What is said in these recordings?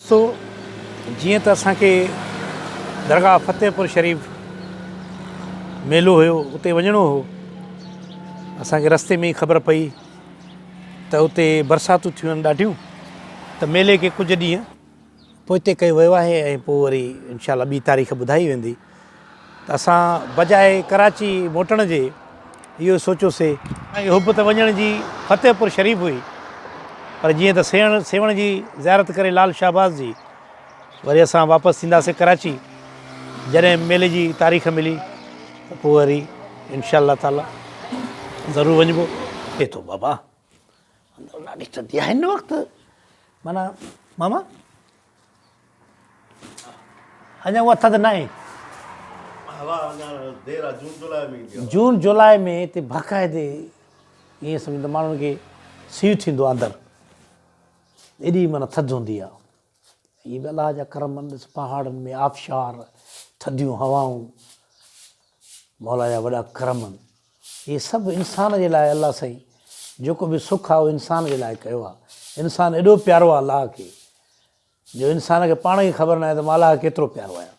सो जीअं त असांखे दरगाह फतेहपुर शरीफ़ मेलो हुयो, उते वञिणो हो। असांखे रस्ते में ई ख़बर पई त उते बरसातूं थियूं आहिनि ॾाढियूं, त मेले खे कुझु ॾींहं पोइ हिते कयो वियो आहे ऐं पोइ वरी इनशा ॿी तारीख़ ॿुधाई वेंदी। त असां बजाए कराची मोटण जे इहो सोचियोसीं ऐं हुब त वञण जी फतेहपुर शरीफ़ हुई, पर जीअं त सेवण जी ज़ियारत करे लाल शाहबाज़ जी वरी असां वापसि थींदासीं कराची। जॾहिं मेले जी तारीख़ मिली त पोइ वरी इनशा ताला ज़रूरु वञिबो। थिए थो बाबा ॾाढी थधी आहे हिन वक़्तु, माना मामा अञा उहा थधि न आहे। जून जुलाई में हिते बाक़ाइदे ईअं सम्झो त माण्हुनि खे सीउ थींदो आहे अंदरि, एॾी माना थधि हूंदी आहे। इहे बि अलाह जा करम आहिनि। ॾिस पहाड़नि में आबशार, थधियूं हवाऊं, मौला जा वॾा करम आहिनि। इहे सभु इंसान जे लाइ अलाह साईं जेको बि सुखु आहे उहो इंसान जे लाइ कयो आहे। इंसान एॾो प्यारो आहे अलाह खे, जो इंसान खे पाण खे ख़बर न आहे त मां अलाह केतिरो प्यारो आहियां।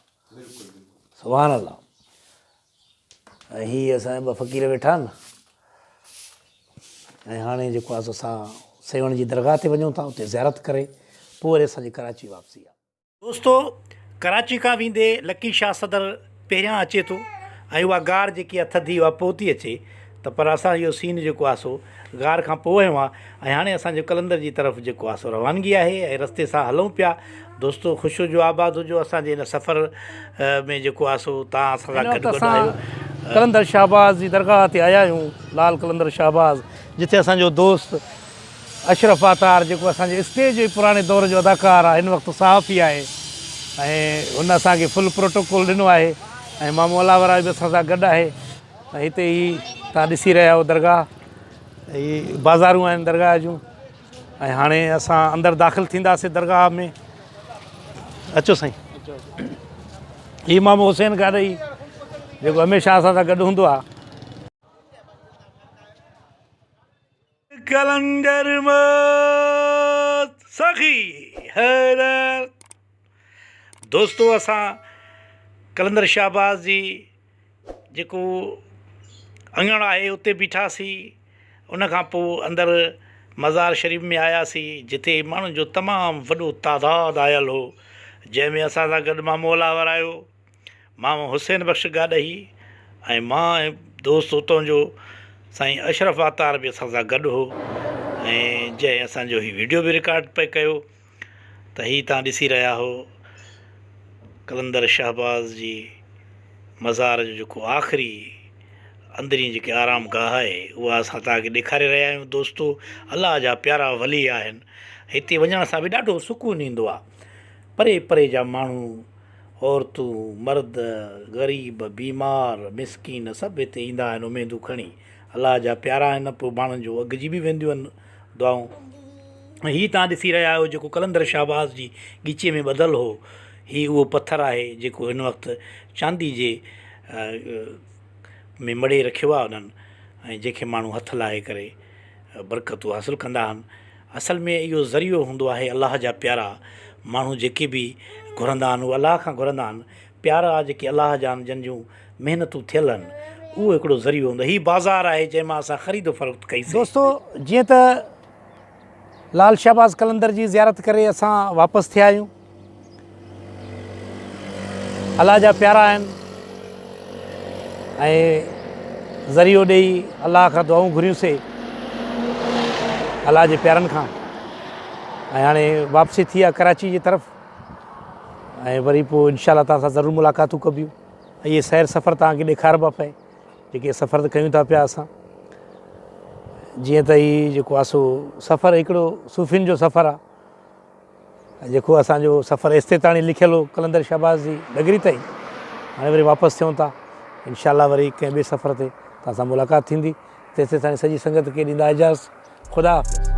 सुभान अलाह। ऐं हीअ असांजा ॿ फ़क़ीर वेठा आहिनि। ऐं हाणे जेको आहे असां सेवण जी दरगाह ते वञूं था, उते ज़ियारत करे पोइ वरी असांजी कराची वापसी आहे। दोस्तो, कराची खां वेंदे लकी शाह सदर पहिरियां अचे थो ऐं उहा गार जेकी आहे थधी उहा पोइ थी अचे। त पर असां इहो सीन जेको आहे सो गार खां पोइ आयो आहे। ऐं हाणे असांजो कलंदर जी तरफ़ जेको आहे सो रवानगी आहे ऐं रस्ते सां हलूं पिया। दोस्तो ख़ुशि हुजो, आबाद हुजो। असांजे हिन सफ़र में जेको आहे सो तव्हां असां सां गॾु आहियो। कलंदर शाहबाज़ जी दरगाह ते आया आहियूं, लाल कलंदर शाहबाज़, जिथे असांजो दोस्त अशरफ आतार जेको असांजे स्टेज जे पुराणे दौर जो अदाकार आहे, हिन वक़्तु सहाफ़ी आहे ऐं हुन असांखे फुल प्रोटोकॉल ॾिनो आहे। ऐं मामू अलावरा बि असां सां गॾु आहे। ऐं हिते ई तव्हां ॾिसी रहिया आहियो दरगाह, हीअ बाज़ारूं आहिनि दरगाह जूं। ऐं हाणे असां अंदरि दाख़िलु थींदासीं दरगाह में। अचो साईं। हीअ मामू हुसैन गाॾई जेको हमेशह असां सां गॾु हूंदो आहे। कलंदर सखी हैदर। दोस्तो, असां कलंदर शाहबाज़ जी जेको अंगण आहे उते बीठासीं। उनखां पोइ अंदरि मज़ार शरीफ़ में आयासीं, जिते माण्हुनि जो तमामु वॾो तादादु आयल हो, जंहिंमें असां सां गॾु मामू अलावर आयो, मामू हुसैन बख़्श गाॾई ऐं मां ऐं दोस्त उतां जो साईं अशरफ आतार बि असां सां गॾु हो। ऐं जंहिं असांजो हीउ वीडियो बि रिकॉर्ड पे कयो। त हीअ तव्हां ॾिसी रहिया हो कलंदर शाहबाज़ जी मज़ार जो जेको आख़िरी अंदरी जेके आराम गाह आहे, उहा असां तव्हांखे ॾेखारे रहिया आहियूं। दोस्तो, अलाह जा प्यारा वली आहिनि। हिते वञण सां बि ॾाढो सुकूनु ईंदो आहे। परे परे जा माण्हू, औरतूं, मर्द, ग़रीब, बीमार, मिसकीन सभु हिते ईंदा आहिनि उमेदूं खणी। अलाह जा प्यारा आहिनि। पोइ माण्हुनि जो अघिजी बि वेंदियूं आहिनि दुआऊं। ऐं हीअ तव्हां ॾिसी रहिया आहियो जेको कलंदर शाहबाज़ जी ॻीचे में ॿधलु हो, हीअ उहो पथर आहे जेको हिन वक़्तु चांदी जे में मड़े रखियो आहे उन्हनि, ऐं जंहिंखे माण्हू हथु लाहे करे बरकतूं हासिलु कंदा आहिनि। असल में इहो ज़रियो हूंदो आहे अलाह जा प्यारा माण्हू जेके बि घुरंदा आहिनि, उहे अलाह खां घुरंदा आहिनि। प्यारा जेके अलाह जा आहिनि, जंहिं जूं महिनतूं थियल आहिनि, उहो हिकिड़ो ज़रियो हूंदो। हीअ बाज़ार आहे जंहिं मां असां ख़रीदो फ़रोख़्त कईसीं। दोस्तो, जीअं त लाल शाहबाज़ कलंदर जी ज़ियारत करे असां वापसि थिया आहियूं। अलाह जा प्यारा आहिनि ऐं ज़रियो ॾेई अलाह खां दुआऊं घुरियूंसीं, अलाह जे प्यारनि खां। ऐं हाणे वापसी थी आहे कराची जी तरफ़। ऐं वरी पोइ इनशा तव्हां सां ज़रूरु मुलाक़ातूं कबियूं। इहे सैर सफ़र तव्हांखे ॾेखारिबा पए, जेके सफ़र कयूं था पिया असां। जीअं त हीउ जेको आहे सो सफ़र हिकिड़ो सूफ़ियुनि जो सफ़र आहे, ऐं जेको असांजो सफ़र एसिते ताणी लिखियलु हो कलंदर शाहबाज़ जी नगरी ताईं। हाणे वरी वापसि थियूं था इनशा वरी कंहिं ॿिए सफ़र ते तव्हां सां मुलाक़ात थींदी। तेसिताईं सॼी संगत खे ॾींदा इजाज़त। ख़ुदा हाफ़िज़।